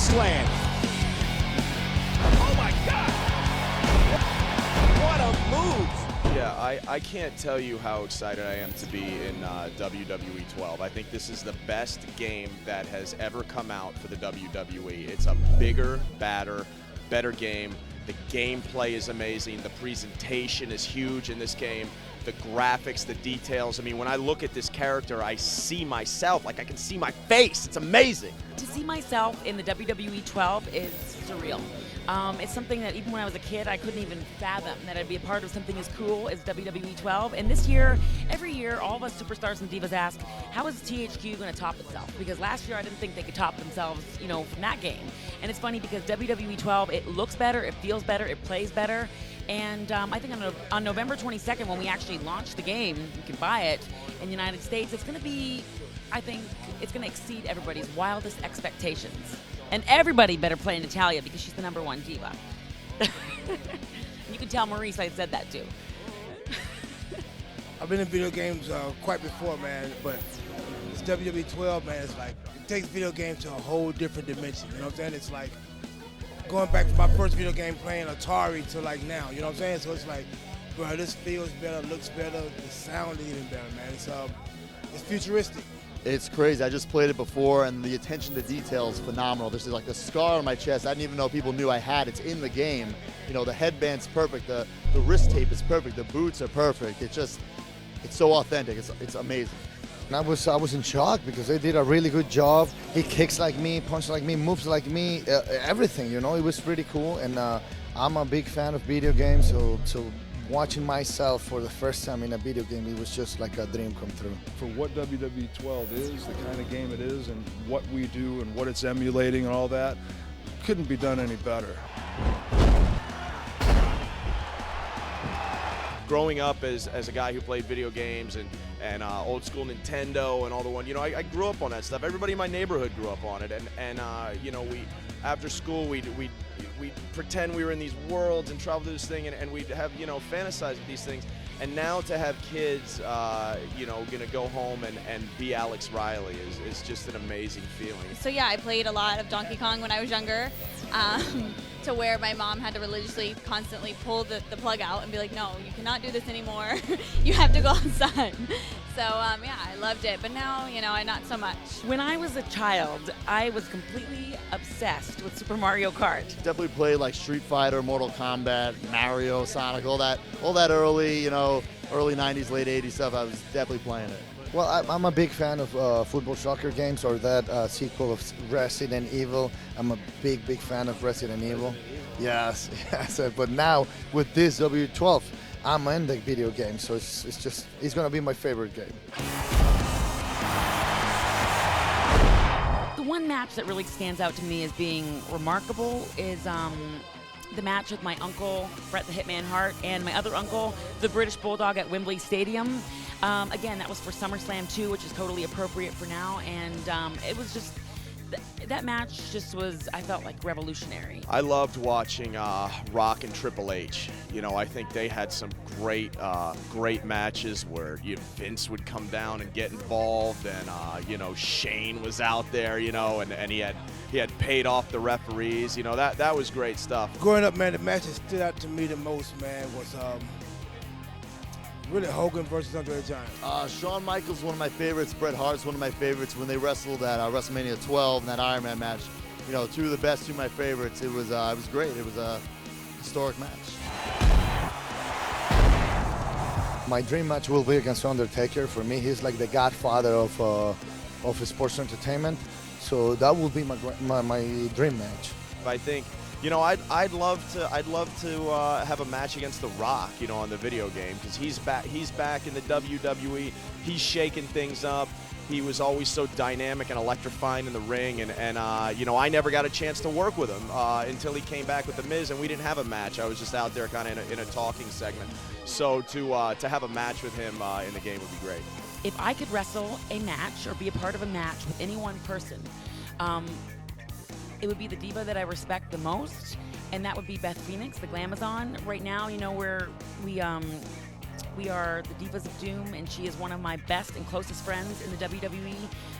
slam. Oh my God! What a move! Yeah, I can't tell you how excited I am to be in WWE 12. I think this is the best game that has ever come out for the WWE. It's a bigger, badder, better game. The gameplay is amazing. The presentation is huge in this game. The graphics, the details. I mean, when I look at this character, I see myself. Like, I can see my face. It's amazing. To see myself in the WWE 12 is surreal. It's something that even when I was a kid, I couldn't even fathom that I'd be a part of something as cool as WWE 12. And this year, every year, all of us superstars and divas ask, how is THQ going to top itself? Because last year, I didn't think they could top themselves, you know, from that game. And it's funny because WWE 12, it looks better, it feels better, it plays better. And I think on November 22nd, when we actually launch the game, you can buy it in the United States, it's going to be, I think, it's going to exceed everybody's wildest expectations. And everybody better play Natalya because she's the #1 diva. You can tell Maurice I said that too. I've been in video games quite before, man, but this WWE 12, man, it's like, it takes video games to a whole different dimension, you know what I'm saying? It's like going back to my first video game playing Atari to like now, you know what I'm saying? So it's like, bro, this feels better, looks better, the sound is even better, man. It's futuristic. It's crazy. I just played it before, and the attention to detail is phenomenal. There's like a scar on my chest. I didn't even know people knew I had. It's in the game. You know, the headband's perfect. The wrist tape is perfect. The boots are perfect. It's so authentic. It's amazing. And I was in shock because they did a really good job. He kicks like me, punches like me, moves like me, everything. You know, it was pretty cool. And I'm a big fan of video games, so watching myself for the first time in a video game, it was just like a dream come true. For what WWE 12 is, the kind of game it is, and what we do and what it's emulating and all that, couldn't be done any better. Growing up as a guy who played video games and old school Nintendo and all the one, you know, I grew up on that stuff. Everybody in my neighborhood grew up on it, and you know, we after school we'd pretend we were in these worlds and travel through this thing, and we'd have, you know, fantasize with these things. And now to have kids, you know, gonna go home and be Alex Riley is just an amazing feeling. So yeah, I played a lot of Donkey Kong when I was younger, to where my mom had to religiously constantly pull the plug out and be like, no, you cannot do this anymore. You have to go outside. So yeah, I loved it, but now, you know, not so much. When I was a child, I was completely obsessed with Super Mario Kart. Definitely played like Street Fighter, Mortal Kombat, Mario, Sonic, all that early, you know, early 90s, late 80s stuff. I was definitely playing it. Well, I'm a big fan of football soccer games, or that sequel of Resident Evil. I'm a big fan of Resident Evil. Yes, yes. But now with this W12, I'm in the video game, so it's gonna be my favorite game. The one match that really stands out to me as being remarkable is the match with my uncle, Bret the Hitman Hart, and my other uncle, the British Bulldog at Wembley Stadium. Again, that was for SummerSlam 2, which is totally appropriate for now, and it was just, that match just was, I felt like, revolutionary. I loved watching Rock and Triple H. You know, I think they had some great matches where Vince would come down and get involved, and you know, Shane was out there, you know, and he had paid off the referees. You know, that was great stuff. Growing up, man, the match that stood out to me the most, man, was really Hogan versus Andre the Giant. Shawn Michaels, one of my favorites. Bret Hart's one of my favorites. When they wrestled at WrestleMania 12 in that Iron Man match, you know, two of the best, two of my favorites. It was great. It was a historic match. My dream match will be against Undertaker. For me, he's like the godfather of sports entertainment. So that will be my dream match. I think, you know, I'd love to have a match against The Rock, you know, on the video game, because he's back in the WWE. He's shaking things up. He was always so dynamic and electrifying in the ring, and you know, I never got a chance to work with him until he came back with The Miz, and we didn't have a match. I was just out there kind of in a talking segment. So to have a match with him in the game would be great. If I could wrestle a match or be a part of a match with any one person, it would be the diva that I respect the most, and that would be Beth Phoenix, the Glamazon. Right now, you know, we are the Divas of Doom, and she is one of my best and closest friends in the WWE,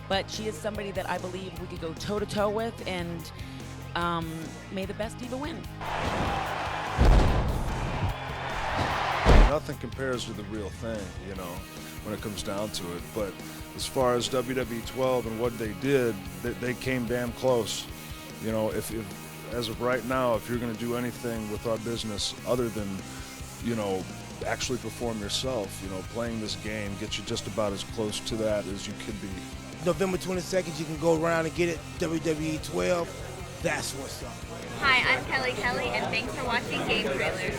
but she is somebody that I believe we could go toe-to-toe with, and May the best diva win. Nothing compares to the real thing, you know, when it comes down to it. But as far as WWE 12 and what they did, they came damn close. You know, if as of right now, if you're going to do anything with our business other than, you know, actually perform yourself, you know, playing this game gets you just about as close to that as you could be. November 22nd, you can go around and get it. WWE 12, that's what's up. Hi, I'm Kelly, and thanks for watching Game Trailers.